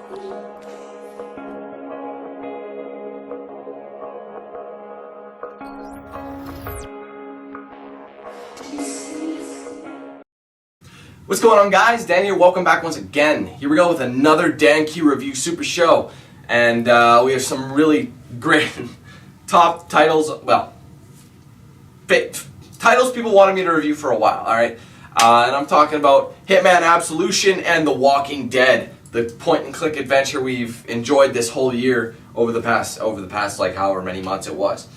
What's going on, guys? Dan here. Welcome back once again. Here we go with another DanQ review Supershow, and we have some really great top titles. Well, titles people wanted me to review for a while. All right, and I'm talking about Hitman, Absolution, and The Walking Dead, the point-and-click adventure we've enjoyed this whole year over the past like however many months it was.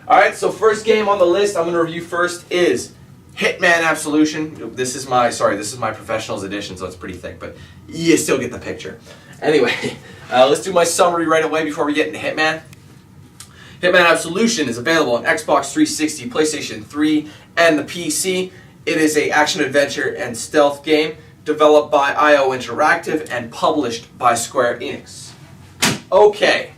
All right, so first game on the list I'm going to review first is Hitman Absolution. This is my professionals edition, so it's pretty thick, but you still get the picture. Anyway, let's do my summary right away before we get into Hitman. Hitman Absolution is available on Xbox 360, PlayStation 3, and the PC. It is an action-adventure and stealth game developed by IO Interactive and published by Square Enix. Okay,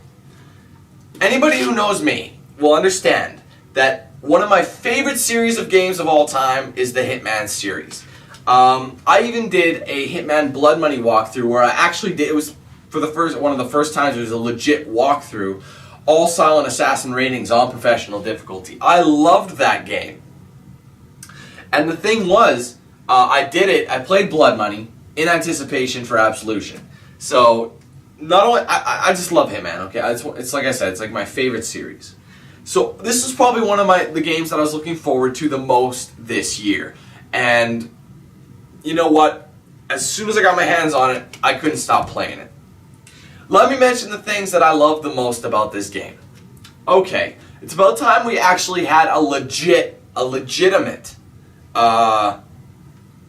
anybody who knows me will understand that one of my favorite series of games of all time is the Hitman series. I even did a Hitman Blood Money walkthrough where I actually did, it was for one of the first times it was a legit walkthrough, all silent assassin ratings on professional difficulty. I loved that game. And the thing was, I played Blood Money in anticipation for Absolution. So, not only, I just love Hitman, okay? It's like I said, it's like my favorite series. So this is probably one of the games that I was looking forward to the most this year. And you know what? As soon as I got my hands on it, I couldn't stop playing it. Let me mention the things that I love the most about this game. Okay, it's about time we actually had a legitimate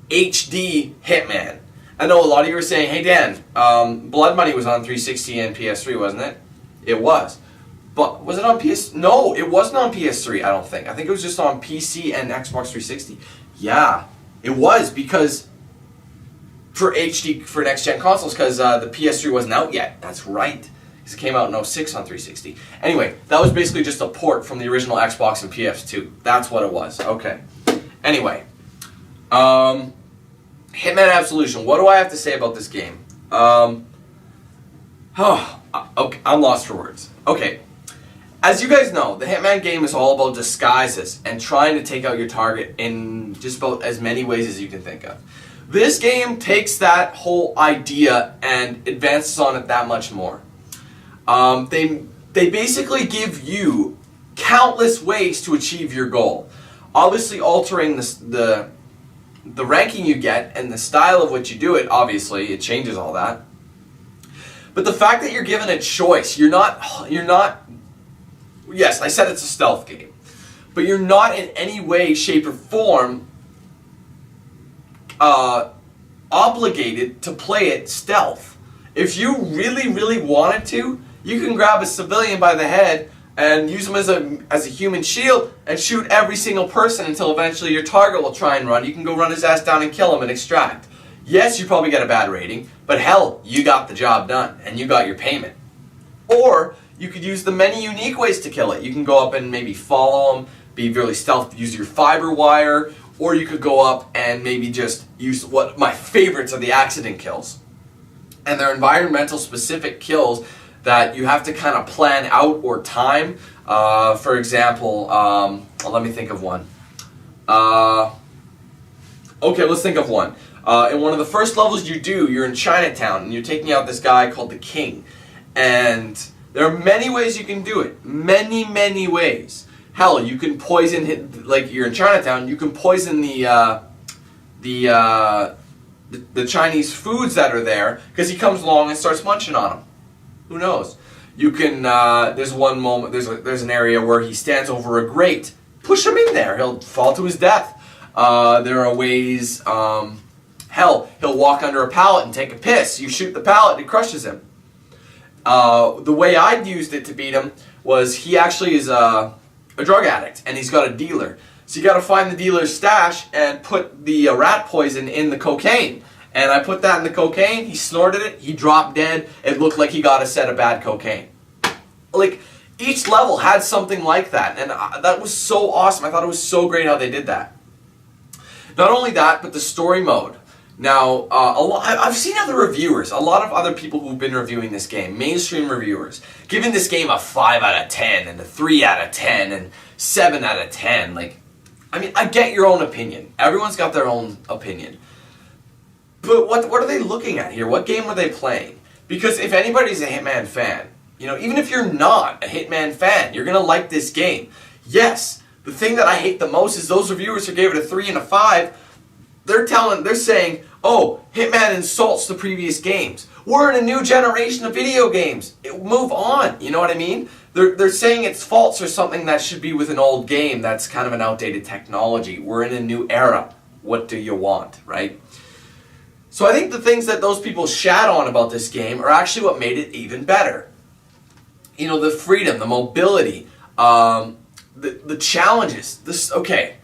HD Hitman. I know a lot of you were saying, hey Dan, Blood Money was on 360 and PS3, wasn't it? It was. But was it on PS? No, it wasn't on PS3, I don't think. I think it was just on PC and Xbox 360. Yeah, it was, because for HD, for next-gen consoles, because the PS3 wasn't out yet. That's right. Because it came out in 06 on 360. Anyway, that was basically just a port from the original Xbox and PS2. That's what it was. Okay. Anyway, Hitman Absolution. What do I have to say about this game? Okay, I'm lost for words. Okay. As you guys know, the Hitman game is all about disguises and trying to take out your target in just about as many ways as you can think of. This game takes that whole idea and advances on it that much more. They basically give you countless ways to achieve your goal. Obviously altering the ranking you get and the style of which you do it, obviously, it changes all that. But the fact that you're given a choice, you're not yes, I said it's a stealth game, but you're not in any way, shape, or form obligated to play it stealth. If you really, really wanted to, you can grab a civilian by the head and use him as a human shield and shoot every single person until eventually your target will try and run. You can go run his ass down and kill him and extract. Yes, you probably get a bad rating, but hell, you got the job done and you got your payment. Or you could use the many unique ways to kill it. You can go up and maybe follow them, be really stealth, use your fiber wire, or you could go up and maybe just use what my favorites are, the accident kills. And they're environmental specific kills that you have to kind of plan out or time. For example, let me think of one. Okay, let's think of one. In one of the first levels you're in Chinatown and you're taking out this guy called the King. And there are many ways you can do it. Many, many ways. Hell, you can poison, like you're in Chinatown, you can poison the Chinese foods that are there because he comes along and starts munching on them. Who knows? You can, there's one moment, there's an area where he stands over a grate. Push him in there, he'll fall to his death. There are ways, hell, he'll walk under a pallet and take a piss. You shoot the pallet, it crushes him. The way I used it to beat him was he actually is a drug addict and he's got a dealer. So you got to find the dealer's stash and put the rat poison in the cocaine. And I put that in the cocaine, he snorted it, he dropped dead, it looked like he got a set of bad cocaine. Like, each level had something like that, and that was so awesome. I thought it was so great how they did that. Not only that, but the story mode. Now, I've seen other reviewers, a lot of other people who've been reviewing this game, mainstream reviewers, giving this game a 5 out of 10 and a 3 out of 10 and 7 out of 10. Like, I mean, I get your own opinion. Everyone's got their own opinion. But what are they looking at here? What game are they playing? Because if anybody's a Hitman fan, you know, even if you're not a Hitman fan, you're going to like this game. Yes, the thing that I hate the most is those reviewers who gave it a 3 and a 5, they're saying, oh, Hitman insults the previous games. We're in a new generation of video games. Move on, you know what I mean? They're saying its faults are something that should be with an old game that's kind of an outdated technology. We're in a new era. What do you want, right? So I think the things that those people shat on about this game are actually what made it even better. You know, the freedom, the mobility, the challenges. Okay,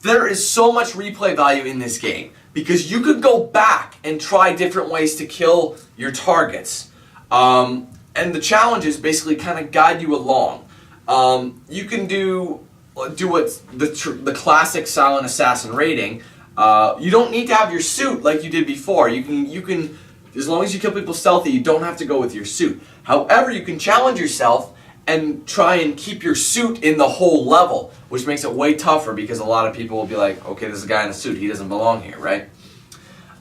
there is so much replay value in this game because you could go back and try different ways to kill your targets. And the challenges basically kind of guide you along. You can do what's the classic silent assassin rating. You don't need to have your suit like you did before. You can, as long as you kill people stealthy, you don't have to go with your suit. However, you can challenge yourself and try and keep your suit in the whole level, which makes it way tougher because a lot of people will be like, okay, there's a guy in a suit, he doesn't belong here, right?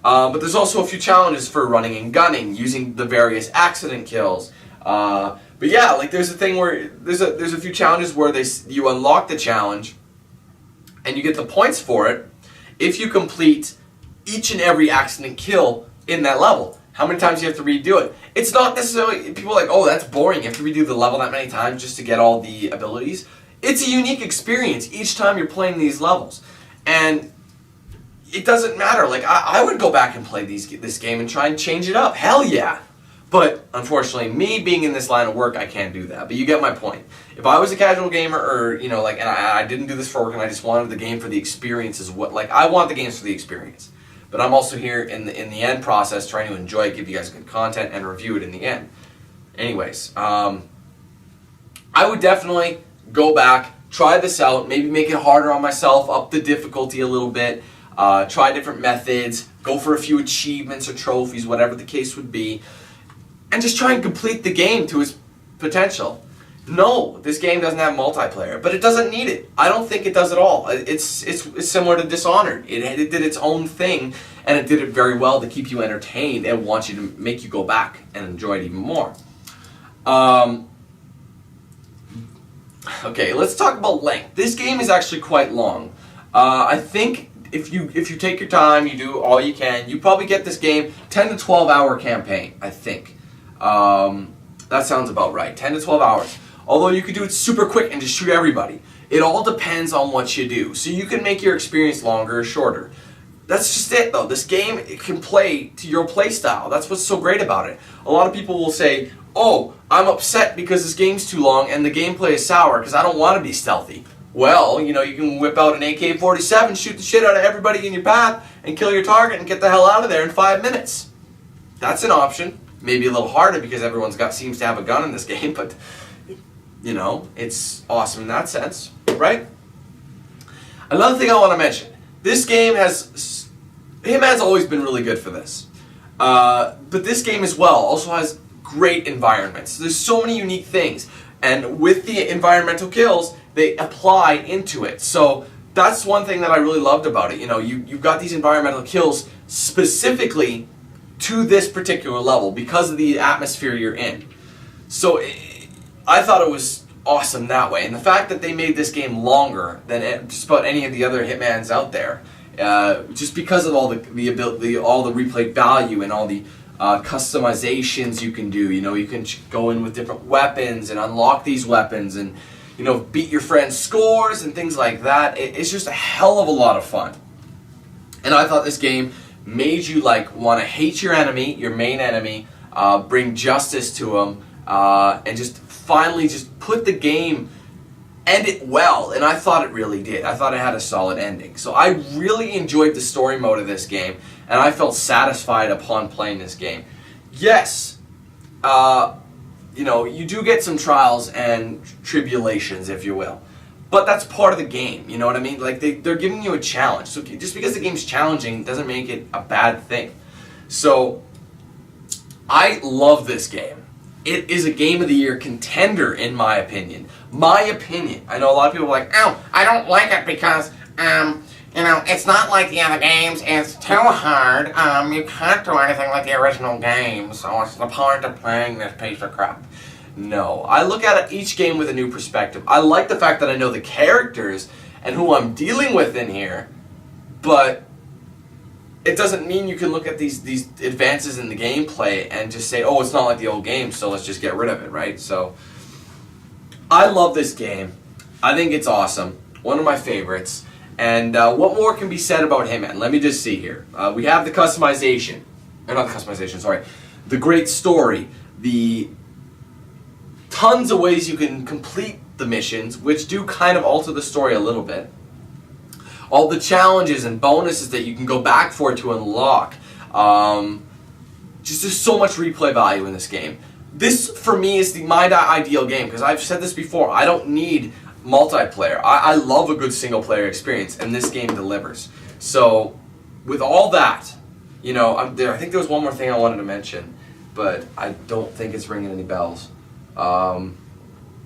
But there's also a few challenges for running and gunning, using the various accident kills. But yeah, like there's a thing where there's a few challenges where you unlock the challenge and you get the points for it if you complete each and every accident kill in that level. How many times you have to redo it? It's not necessarily, people are like, oh, that's boring. You have to redo the level that many times just to get all the abilities. It's a unique experience each time you're playing these levels. And it doesn't matter. Like, I would go back and play this game and try and change it up. Hell yeah. But unfortunately, me being in this line of work, I can't do that. But you get my point. If I was a casual gamer, or you know, like, and I didn't do this for work, and I just wanted the game for the experience, I want the games for the experience. But I'm also here in the end process, trying to enjoy it, give you guys good content, and review it in the end. Anyways, I would definitely go back, try this out, maybe make it harder on myself, up the difficulty a little bit, try different methods, go for a few achievements or trophies, whatever the case would be, and just try and complete the game to its potential. No, this game doesn't have multiplayer, but it doesn't need it. I don't think it does at all. It's similar to Dishonored. It did its own thing, and it did it very well to keep you entertained and want you to make you go back and enjoy it even more. Okay, let's talk about length. This game is actually quite long. I think if you take your time, you do all you can, you probably get this game 10 to 12 hour campaign, I think. That sounds about right, 10 to 12 hours. Although you could do it super quick and just shoot everybody. It all depends on what you do. So you can make your experience longer or shorter. That's just it though. This game, it can play to your play style. That's what's so great about it. A lot of people will say, oh, I'm upset because this game's too long and the gameplay is sour because I don't want to be stealthy. Well, you know, you can whip out an AK-47, shoot the shit out of everybody in your path, and kill your target and get the hell out of there in 5 minutes. That's an option. Maybe a little harder because seems to have a gun in this game, but you know, it's awesome in that sense, right? Another thing I want to mention, this game Hitman's always been really good for this. But this game as well also has great environments. There's so many unique things, and with the environmental kills, they apply into it. So that's one thing that I really loved about it. You know, you've got these environmental kills specifically to this particular level because of the atmosphere you're in. So I thought it was awesome that way, and the fact that they made this game longer than just about any of the other Hitmans out there, just because of all the ability, all the replay value, and all the customizations you can do. You know, you can go in with different weapons and unlock these weapons, and you know, beat your friends' scores and things like that. It's just a hell of a lot of fun, and I thought this game made you like want to hate your enemy, your main enemy, bring justice to him. And just finally just put the game, end it well, and I thought it really did. I thought it had a solid ending. So I really enjoyed the story mode of this game, and I felt satisfied upon playing this game. Yes, you know, you do get some trials and tribulations, if you will, But that's part of the game, you know what I mean? Like, they're giving you a challenge. So just because the game's challenging doesn't make it a bad thing. So, I love this game. It is a Game of the Year contender, in my opinion. My opinion. I know a lot of people are like, oh, I don't like it because, it's not like the other games. It's too hard. You can't do anything like the original game, so what's the point of playing this piece of crap? No. I look at each game with a new perspective. I like the fact that I know the characters and who I'm dealing with in here, but it doesn't mean you can look at these advances in the gameplay and just say, oh, it's not like the old game, so let's just get rid of it, right? So, I love this game. I think it's awesome. One of my favorites. And what more can be said about Hitman? Let me just see here. We have the customization. Or not the customization, sorry. The great story. The tons of ways you can complete the missions, which do kind of alter the story a little bit. All the challenges and bonuses that you can go back for to unlock. Just there's so much replay value in this game. This, for me, is my ideal game, because I've said this before. I don't need multiplayer. I love a good single-player experience, and this game delivers. So, with all that, I think there was one more thing I wanted to mention, but I don't think it's ringing any bells. I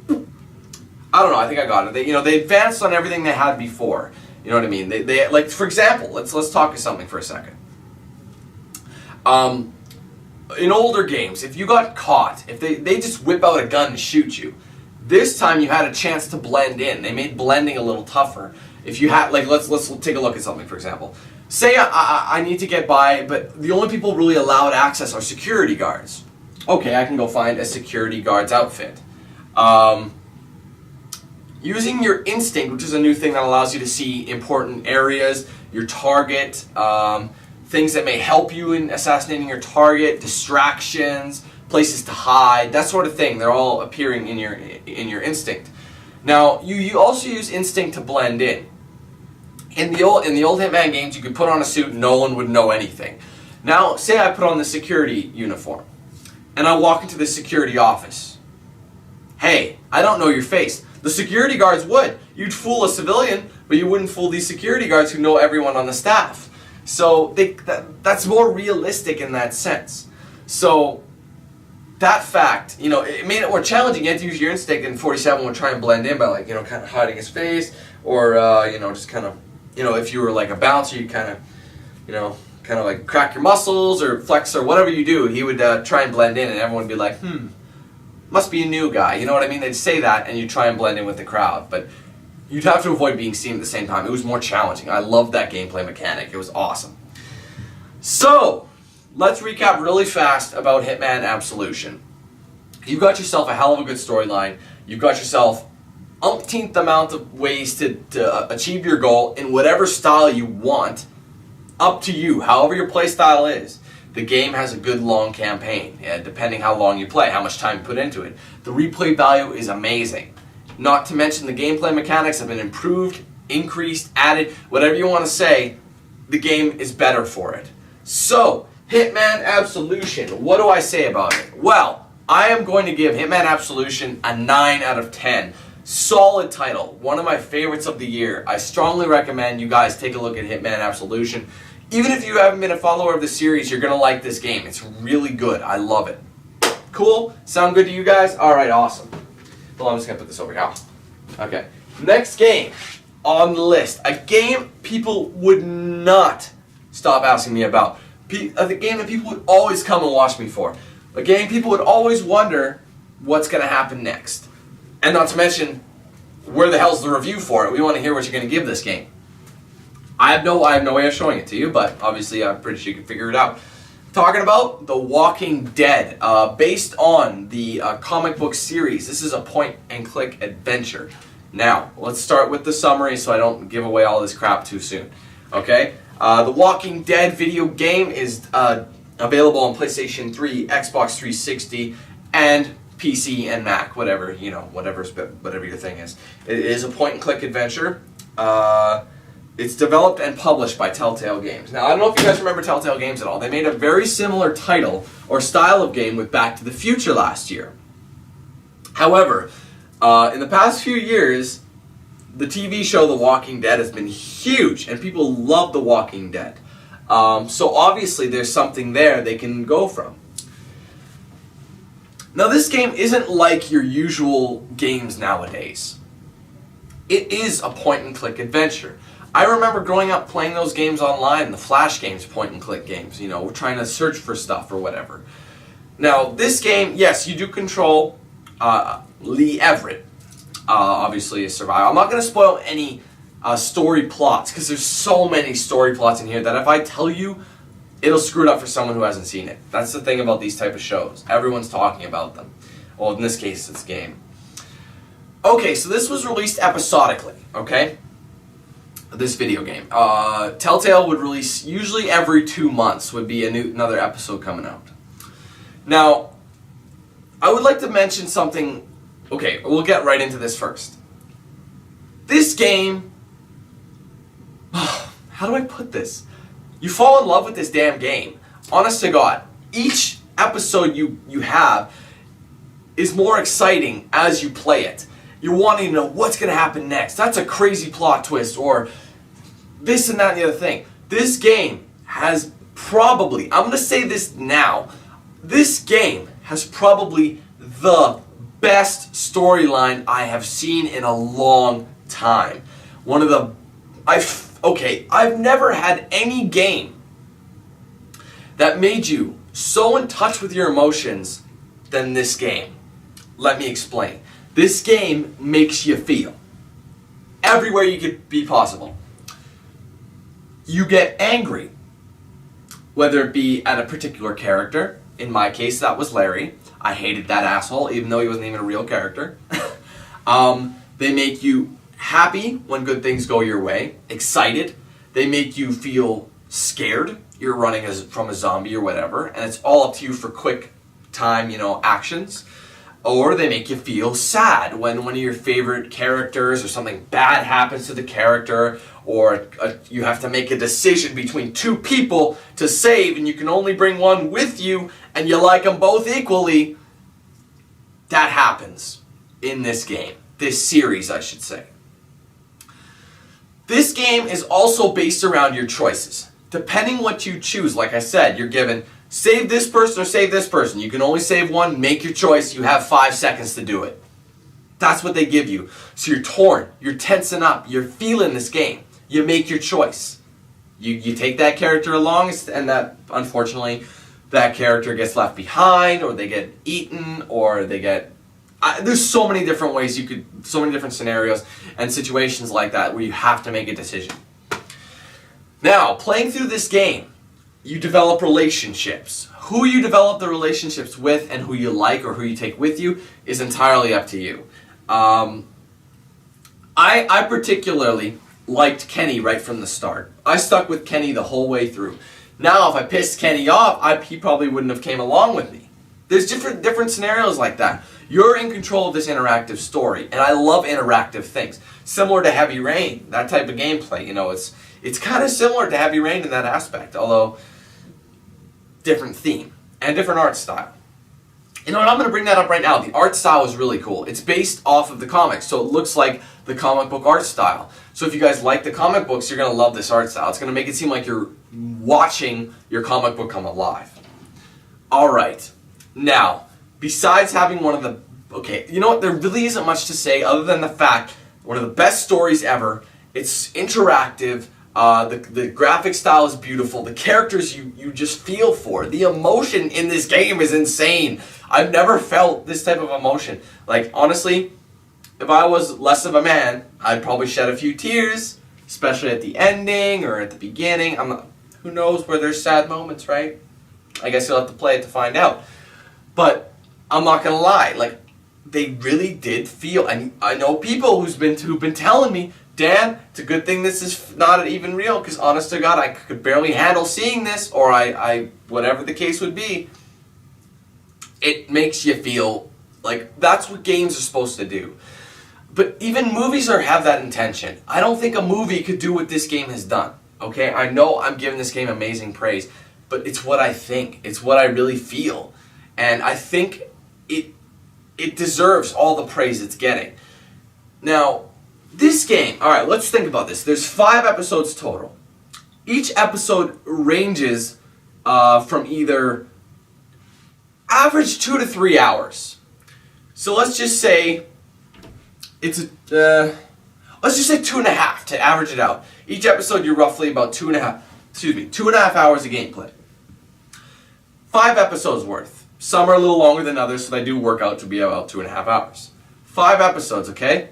don't know. I think I got it. They advanced on everything they had before. You know what I mean? They like, for example, let's talk of something for a second. In older games, if you got caught, if they just whip out a gun and shoot you, this time you had a chance to blend in. They made blending a little tougher. If you had, like, let's take a look at something, for example. Say I need to get by, but the only people really allowed access are security guards. Okay, I can go find a security guard's outfit. Using your instinct, which is a new thing that allows you to see important areas, your target, things that may help you in assassinating your target, distractions, places to hide, that sort of thing. They're all appearing in your instinct. Now, you also use instinct to blend in. In the old Hitman games, you could put on a suit, no one would know anything. Now, say I put on the security uniform, and I walk into the security office. Hey, I don't know your face. The security guards would. You'd fool a civilian, but you wouldn't fool these security guards who know everyone on the staff. So that's more realistic in that sense. So that fact, it made it more challenging. You had to use your instinct, and 47 would try and blend in by, kind of hiding his face, or, just kind of, if you were like a bouncer, you kind of, like crack your muscles or flex or whatever you do, he would try and blend in, and everyone would be like, must be a new guy. You know what I mean? They'd say that, and you'd try and blend in with the crowd, but you'd have to avoid being seen at the same time. It was more challenging. I loved that gameplay mechanic. It was awesome. So, let's recap really fast about Hitman Absolution. You've got yourself a hell of a good storyline. You've got yourself umpteenth amount of ways to achieve your goal in whatever style you want. Up to you, however your play style is. The game has a good long campaign, depending how long you play, how much time you put into it. The replay value is amazing. Not to mention the gameplay mechanics have been improved, increased, added, whatever you want to say, the game is better for it. So, Hitman Absolution, what do I say about it? Well, I am going to give Hitman Absolution a 9 out of 10. Solid title, one of my favorites of the year. I strongly recommend you guys take a look at Hitman Absolution. Even if you haven't been a follower of the series, you're going to like this game. It's really good. I love it. Cool? Sound good to you guys? Alright, awesome. Well, I'm just going to put this over here. Okay. Next game on the list. A game people would not stop asking me about. The game that people would always come and watch me for. A game people would always wonder what's going to happen next. And not to mention, where the hell's the review for it? We want to hear what you're going to give this game. I have no way of showing it to you, but obviously I'm pretty sure you can figure it out. Talking about The Walking Dead, based on the comic book series. This is a point-and-click adventure. Now, let's start with the summary so I don't give away all this crap too soon. Okay? The Walking Dead video game is available on PlayStation 3, Xbox 360, and PC and Mac, whatever your thing is. It is a point-and-click adventure. It's developed and published by Telltale Games. Now, I don't know if you guys remember Telltale Games at all. They made a very similar title or style of game with Back to the Future last year. However, in the past few years, the TV show The Walking Dead has been huge, and people love The Walking Dead. So obviously there's something there they can go from. Now this game isn't like your usual games nowadays. It is a point-and-click adventure. I remember growing up playing those games online, the Flash games, point-and-click games, we're trying to search for stuff or whatever. Now this game, yes, you do control Lee Everett, obviously a survivor. I'm not going to spoil any story plots, because there's so many story plots in here that if I tell you, it'll screw it up for someone who hasn't seen it. That's the thing about these type of shows. Everyone's talking about them. Well, in this case, it's game. Okay, so this was released episodically, okay? This video game. Telltale would release, usually every 2 months would be another episode coming out. Now, I would like to mention something. Okay, we'll get right into this first. This game, how do I put this? You fall in love with this damn game. Honest to God, each episode you have is more exciting as you play it. You're wanting to know what's going to happen next. That's a crazy plot twist, or this and that and the other thing. This game has probably, I'm going to say this now, this game has probably the best storyline I have seen in a long time. One of the, I've never had any game that made you so in touch with your emotions than this game. Let me explain. This game makes you feel everywhere you could be possible. You get angry, whether it be at a particular character. In my case, that was Larry. I hated that asshole, even though he wasn't even a real character. They make you happy when good things go your way, excited. They make you feel scared. You're running from a zombie or whatever, and it's all up to you for quick time, actions. Or they make you feel sad when one of your favorite characters or something bad happens to the character, or you have to make a decision between two people to save and you can only bring one with you and you like them both equally. That happens in this game. This series, I should say. This game is also based around your choices. Depending what you choose, like I said, you're given save this person or save this person. You can only save one. Make your choice. You have 5 seconds to do it. That's what they give you. So you're torn. You're tensing up. You're feeling this game. You make your choice. You take that character along, and that, unfortunately, that character gets left behind, or they get eaten, or they get... there's so many different ways so many different scenarios and situations like that where you have to make a decision. Now, playing through this game, you develop relationships. Who you develop the relationships with and who you like or who you take with you is entirely up to you. I particularly liked Kenny right from the start. I stuck with Kenny the whole way through. Now, if I pissed Kenny off, he probably wouldn't have came along with me. There's different scenarios like that. You're in control of this interactive story, and I love interactive things. Similar to Heavy Rain, that type of gameplay, it's kind of similar to Heavy Rain in that aspect, although different theme and different art style. You know what, I'm going to bring that up right now. The art style is really cool. It's based off of the comics, so it looks like the comic book art style. So if you guys like the comic books, you're going to love this art style. It's going to make it seem like you're watching your comic book come alive. Alright, now, besides having one of the... Okay, you know what, there really isn't much to say other than the fact, one of the best stories ever. It's interactive. The graphic style is beautiful. The characters you just feel for. The emotion in this game is insane. I've never felt this type of emotion. Like, honestly, if I was less of a man, I'd probably shed a few tears, especially at the ending or at the beginning. Who knows where there's sad moments, right? I guess you'll have to play it to find out. But I'm not gonna lie, like, they really did feel, and I know people who've been telling me, Dan, it's a good thing this is not even real, because honest to God, I could barely handle seeing this, or I whatever the case would be. It makes you feel like that's what games are supposed to do. But even movies have that intention. I don't think a movie could do what this game has done. Okay, I know I'm giving this game amazing praise, but it's what I think. It's what I really feel. And I think it deserves all the praise it's getting. Now, This game, alright, let's think about this. There's 5 episodes total. Each episode ranges from either average 2 to 3 hours. So let's just say it's let's just say 2.5 to average it out. Each episode you're roughly about 2.5 hours of gameplay. 5 episodes worth. Some are a little longer than others, so they do work out to be about 2.5 hours. 5 episodes, okay?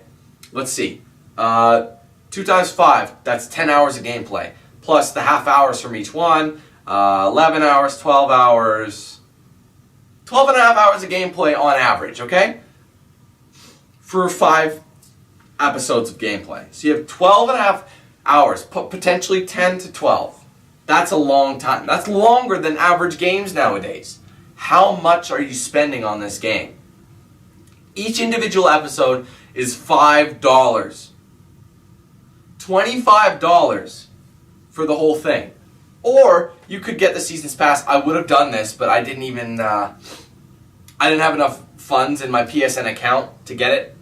Let's see. 2 times 5, that's 10 hours of gameplay. Plus the half hours from each one, 11 hours, 12 hours, 12 and a half hours of gameplay on average, okay? For 5 episodes of gameplay. So you have 12 and a half hours, potentially 10 to 12. That's a long time. That's longer than average games nowadays. How much are you spending on this game? Each individual episode is $5. $25 for the whole thing. Or you could get the Seasons Pass. I would have done this, but I didn't even, I didn't have enough funds in my PSN account to get it,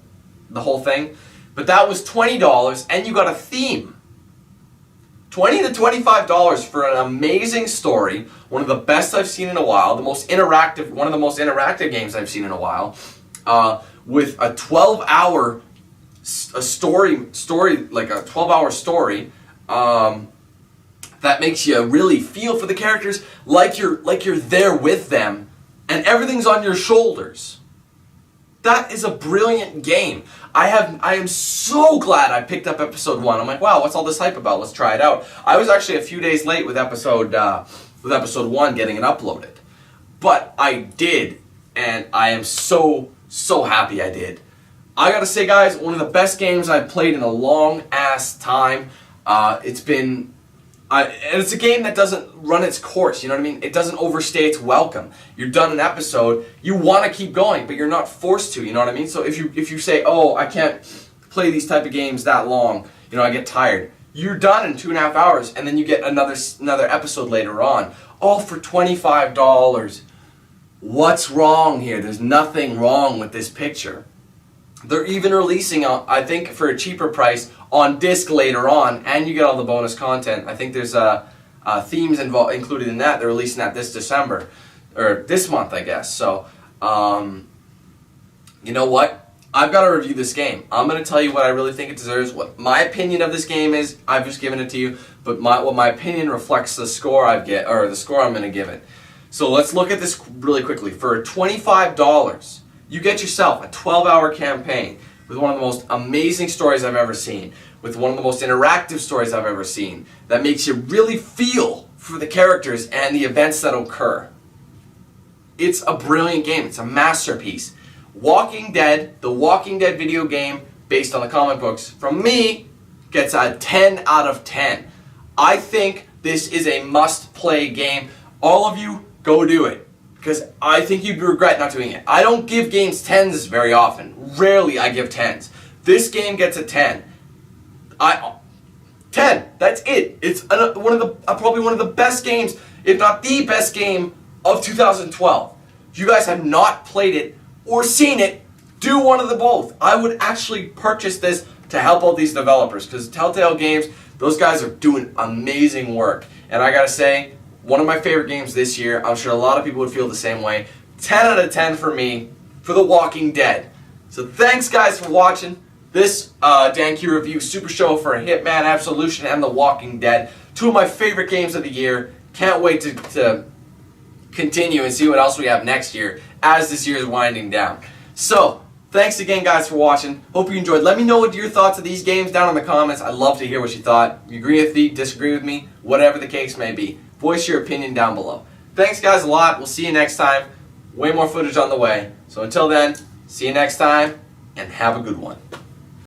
the whole thing. But that was $20, and you got a theme. $20 to $25 for an amazing story, one of the best I've seen in a while, one of the most interactive games I've seen in a while, with a 12-hour story, like a 12-hour story, that makes you really feel for the characters like you're there with them, and everything's on your shoulders. That is a brilliant game. I am so glad I picked up episode 1. I'm like, wow, what's all this hype about? Let's try it out. I was actually a few days late with episode 1 getting it uploaded, but I did, and I am so happy I did. I gotta say, guys, one of the best games I've played in a long ass time. And it's a game that doesn't run its course, you know what I mean? It doesn't overstay its welcome. You're done an episode, you want to keep going, but you're not forced to, you know what I mean? So if you say, oh, I can't play these type of games that long, you know, I get tired. You're done in 2.5 hours, and then you get another episode later on, all for $25. What's wrong here? There's nothing wrong with this picture. They're even releasing, I think, for a cheaper price on disc later on, and you get all the bonus content. I think there's themes included in that. They're releasing that this December, or this month, I guess. So, you know what? I've got to review this game. I'm going to tell you what I really think it deserves, what my opinion of this game is. I've just given it to you, but what my opinion reflects the score the score I'm going to give it. So let's look at this really quickly. For $25. You get yourself a 12-hour campaign with one of the most amazing stories I've ever seen, with one of the most interactive stories I've ever seen, that makes you really feel for the characters and the events that occur. It's a brilliant game. It's a masterpiece. Walking Dead, the Walking Dead video game based on the comic books, from me, gets a 10 out of 10. I think this is a must-play game. All of you, go do it. Because I think you'd regret not doing it. I don't give games 10s very often. Rarely I give 10s. This game gets a 10. 10. That's it. It's probably one of the best games, if not the best game of 2012. If you guys have not played it or seen it, do one of the both. I would actually purchase this to help out these developers, because Telltale Games, those guys are doing amazing work. And I gotta say, one of my favorite games this year. I'm sure a lot of people would feel the same way. 10 out of 10 for me for The Walking Dead. So thanks, guys, for watching this DanQ review Super Show for Hitman, Absolution, and The Walking Dead. 2 of my favorite games of the year. Can't wait to continue and see what else we have next year as this year is winding down. So, thanks again, guys, for watching. Hope you enjoyed. Let me know what your thoughts of these games down in the comments. I'd love to hear what you thought. You agree with me, disagree with me, whatever the case may be. Voice your opinion down below. Thanks, guys, a lot. We'll see you next time. Way more footage on the way. So until then, see you next time, and have a good one.